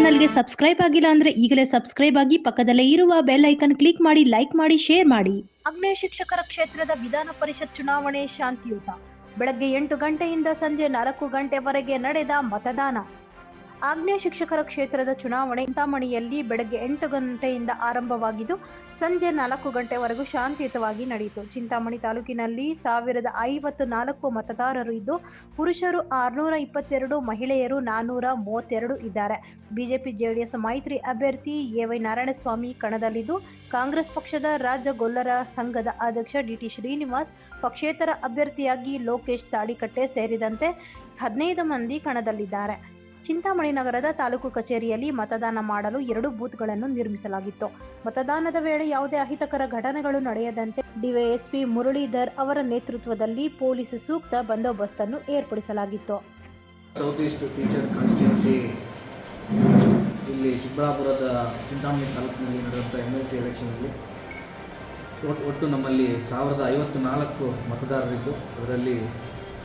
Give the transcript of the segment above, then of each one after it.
ಚಾನಲ್ಗೆ ಸಬ್ಸ್ಕ್ರೈಬ್ ಆಗಿಲ್ಲ ಅಂದ್ರೆ ಈಗಲೇ ಸಬ್ಸ್ಕ್ರೈಬ್ ಆಗಿ ಪಕ್ಕದಲ್ಲೇ ಇರುವ ಬೆಲ್ ಐಕಾನ್ ಕ್ಲಿಕ್ ಮಾಡಿ, ಲೈಕ್ ಮಾಡಿ, ಶೇರ್ ಮಾಡಿ. ಆಗ್ನೇಯ ಶಿಕ್ಷಕರ ಕ್ಷೇತ್ರದ ವಿಧಾನ ಪರಿಷತ್ ಚುನಾವಣೆ ಶಾಂತಿಯುತ. ಬೆಳಗ್ಗೆ 8 ಗಂಟೆಯಿಂದ ಸಂಜೆ 4 ಗಂಟೆವರೆಗೆ ನಡೆದ ಮತದಾನ. ಆಗ್ನೇಯ ಶಿಕ್ಷಕರ ಕ್ಷೇತ್ರದ ಚುನಾವಣೆ ಚಿಂತಾಮಣಿಯಲ್ಲಿ ಬೆಳಗ್ಗೆ 8 ಗಂಟೆಯಿಂದ ಆರಂಭವಾಗಿದ್ದು ಸಂಜೆ 4 ಗಂಟೆವರೆಗೂ ಶಾಂತಿಯುತವಾಗಿ ನಡೆಯಿತು. ಚಿಂತಾಮಣಿ ತಾಲೂಕಿನಲ್ಲಿ 1054 ಮತದಾರರು ಇದ್ದು, ಪುರುಷರು 622, ಮಹಿಳೆಯರು 432 ಇದ್ದಾರೆ. ಬಿಜೆಪಿ ಜೆಡಿಎಸ್ ಮೈತ್ರಿ ಅಭ್ಯರ್ಥಿ ಎ.ವೈ. ನಾರಾಯಣಸ್ವಾಮಿ ಕಣದಲ್ಲಿದ್ದು, ಕಾಂಗ್ರೆಸ್ ಪಕ್ಷದ ರಾಜ್ಯ ಗೊಲ್ಲರ ಸಂಘದ ಅಧ್ಯಕ್ಷ ಡಿ.ಟಿ. ಶ್ರೀನಿವಾಸ್, ಪಕ್ಷೇತರ ಅಭ್ಯರ್ಥಿಯಾಗಿ ಲೋಕೇಶ್ ತಾಳಿಕಟ್ಟೆ ಸೇರಿದಂತೆ 15 ಮಂದಿ ಕಣದಲ್ಲಿದ್ದಾರೆ. ಚಿಂತಾಮಣಿ ನಗರದ ತಾಲೂಕು ಕಚೇರಿಯಲ್ಲಿ ಮತದಾನ ಮಾಡಲು 2 ಬೂತ್ಗಳನ್ನು ನಿರ್ಮಿಸಲಾಗಿತ್ತು. ಮತದಾನದ ವೇಳೆ ಯಾವುದೇ ಅಹಿತಕರ ಘಟನೆಗಳು ನಡೆಯದಂತೆ ಡಿವೈಎಸ್ಪಿ ಮುರಳೀಧರ್ ಅವರ ನೇತೃತ್ವದಲ್ಲಿ ಪೊಲೀಸ್ ಸೂಕ್ತ ಬಂದೋಬಸ್ತನ್ನು ಏರ್ಪಡಿಸಲಾಗಿತ್ತು. ಸೌತ್ ಈಸ್ಟ್ ಟೀಚರ್ ಕಾನ್ಸ್ಟಿಟ್ಯೂನ್ಸಿ ಇಲ್ಲಿ ಚಿಕ್ಕಬಳ್ಳಾಪುರದ ಚಿಂತಾಮಣಿ ತಾಲೂಕಿನಲ್ಲಿ ನಡೆದಂಥ MLC ಎಲೆಕ್ಷನ್ನಲ್ಲಿ ಒಟ್ಟು ನಮ್ಮಲ್ಲಿ 1054 ಮತದಾರರಿದ್ದು, ಅದರಲ್ಲಿ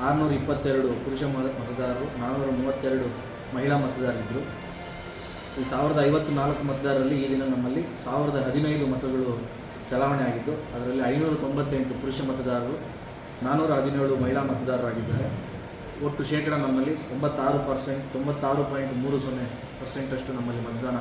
622 ಪುರುಷ ಮತದಾರರು, 432 ಮಹಿಳಾ ಮತದಾರರಿದ್ದರು. ಈ 1054 ಮತದಾರರಲ್ಲಿ ಈ ದಿನ ನಮ್ಮಲ್ಲಿ 1015 ಮತಗಳು ಚಲಾವಣೆ ಆಗಿದ್ದು, ಅದರಲ್ಲಿ 598 ಪುರುಷ ಮತದಾರರು, 417 ಮಹಿಳಾ ಮತದಾರರಾಗಿದ್ದಾರೆ. ಒಟ್ಟು ಶೇಕಡ ನಮ್ಮಲ್ಲಿ 96.30% ಅಷ್ಟು ನಮ್ಮಲ್ಲಿ ಮತದಾನ.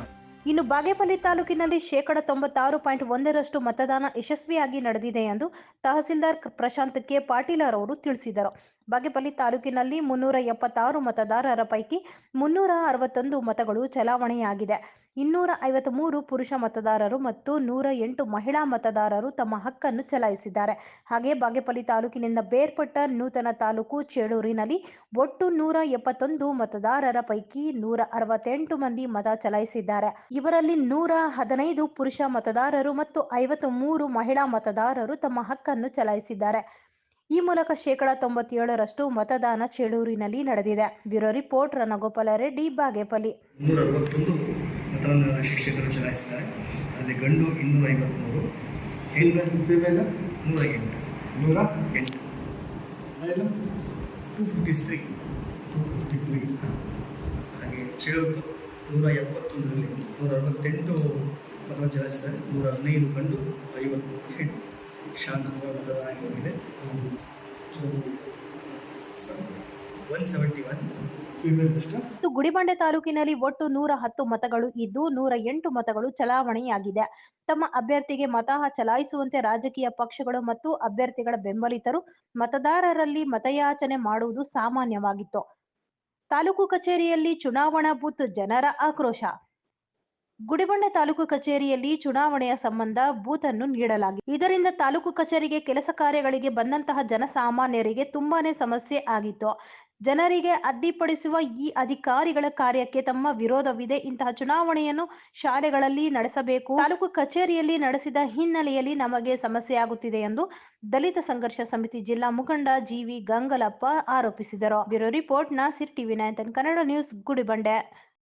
ಇನ್ನು ಬಾಗೇಪಲ್ಲಿ ತಾಲೂಕಿನಲ್ಲಿ ಶೇಕಡ 96.1% ಮತದಾನ ಯಶಸ್ವಿಯಾಗಿ ನಡೆದಿದೆ ಎಂದು ತಹಸೀಲ್ದಾರ್ ಪ್ರಶಾಂತ್ ಕೆ. ಪಾಟೀಲರ್ ಅವರು ತಿಳಿಸಿದರು. ಬಾಗೇಪಲ್ಲಿ ತಾಲೂಕಿನಲ್ಲಿ 376 ಮತದಾರರ ಪೈಕಿ 361 ಮತಗಳು ಚಲಾವಣೆಯಾಗಿದೆ. 253 ಪುರುಷ ಮತದಾರರು ಮತ್ತು 108 ಮಹಿಳಾ ಮತದಾರರು ತಮ್ಮ ಹಕ್ಕನ್ನು ಚಲಾಯಿಸಿದ್ದಾರೆ. ಹಾಗೆ ಬಾಗೇಪಲ್ಲಿ ತಾಲೂಕಿನಿಂದ ಬೇರ್ಪಟ್ಟ ನೂತನ ತಾಲೂಕು ಚೇಳೂರಿನಲ್ಲಿ ಒಟ್ಟು 171 ಮತದಾರರ ಪೈಕಿ 168 ಮಂದಿ ಮತ ಚಲಾಯಿಸಿದ್ದಾರೆ. ಇವರಲ್ಲಿ 115 ಪುರುಷ ಮತದಾರರು ಮತ್ತು 53 ಮಹಿಳಾ ಮತದಾರರು ತಮ್ಮ ಹಕ್ಕನ್ನು ಚಲಾಯಿಸಿದ್ದಾರೆ. ಈ ಮೂಲಕ ಶೇಕಡ 97% ಮತದಾನ ಚೇಳೂರಿನಲ್ಲಿ ನಡೆದಿದೆ. Bureau report Ranagopala Reddy, Bagepalli. 361 ಮತವನ್ನು ಶಿಕ್ಷಕರು ಚಲಾಯಿಸಿದ್ದಾರೆ. ಅಲ್ಲಿ ಗಂಡು 253, ಹೆಣ್ಣು ಫೀಮೇಲ್ 108, 253 ಹಾಗೆ ಚೇಳೂರು 171ರಲ್ಲಿ 168 ಮತವನ್ನು ಚಲಾಯಿಸಿದ್ದಾರೆ. 115 ಗಂಡು, 50 ಹೆಣ್ಣು. ಶಾಂತವಾಗಿ ಮತದಾನ ಆಗಿದೆ. 171 ಗುಡಿಬಂಡೆ ತಾಲೂಕಿನಲ್ಲಿ ಒಟ್ಟು 110 ಮತಗಳು ಇದ್ದು 108 ಮತಗಳು ಚಲಾವಣೆಯಾಗಿದೆ. ತಮ್ಮ ಅಭ್ಯರ್ಥಿಗೆ ಮತ ಚಲಾಯಿಸುವಂತೆ ರಾಜಕೀಯ ಪಕ್ಷಗಳು ಮತ್ತು ಅಭ್ಯರ್ಥಿಗಳ ಬೆಂಬಲಿತರು ಮತದಾರರಲ್ಲಿ ಮತಯಾಚನೆ ಮಾಡುವುದು ಸಾಮಾನ್ಯವಾಗಿತ್ತು. ತಾಲೂಕು ಕಚೇರಿಯಲ್ಲಿ ಚುನಾವಣಾ ಬೂತ್ ಜನರ ಆಕ್ರೋಶ. ಗುಡಿಬಂಡೆ ತಾಲೂಕು ಕಚೇರಿಯಲ್ಲಿ ಚುನಾವಣೆಯ ಸಂಬಂಧ ಬೂತ್ ಅನ್ನು ನೀಡಲಾಗಿದೆ. ಇದರಿಂದ ತಾಲೂಕು ಕಚೇರಿಗೆ ಕೆಲಸ ಕಾರ್ಯಗಳಿಗೆ ಬಂದಂತಹ ಜನಸಾಮಾನ್ಯರಿಗೆ ತುಂಬಾನೇ ಸಮಸ್ಯೆ ಆಗಿತ್ತು. ಜನರಿಗೆ ಅಡ್ಡಿಪಡಿಸುವ ಈ ಅಧಿಕಾರಿಗಳ ಕಾರ್ಯಕ್ಕೆ ತಮ್ಮ ವಿರೋಧವಿದೆ. ಇಂತಹ ಚುನಾವಣೆಯನ್ನು ಶಾಲೆಗಳಲ್ಲಿ ನಡೆಸಬೇಕು, ತಾಲೂಕು ಕಚೇರಿಯಲ್ಲಿ ನಡೆಸಿದ ಹಿನ್ನೆಲೆಯಲ್ಲಿ ನಮಗೆ ಸಮಸ್ಯೆ ಆಗುತ್ತಿದೆ ಎಂದು ದಲಿತ ಸಂಘರ್ಷ ಸಮಿತಿ ಜಿಲ್ಲಾ ಮುಖಂಡ ಜಿ.ವಿ. ಗಂಗಲಪ್ಪ ಆರೋಪಿಸಿದರು. Bureau report Nasir, TV 9 Kannada news, Gudibande.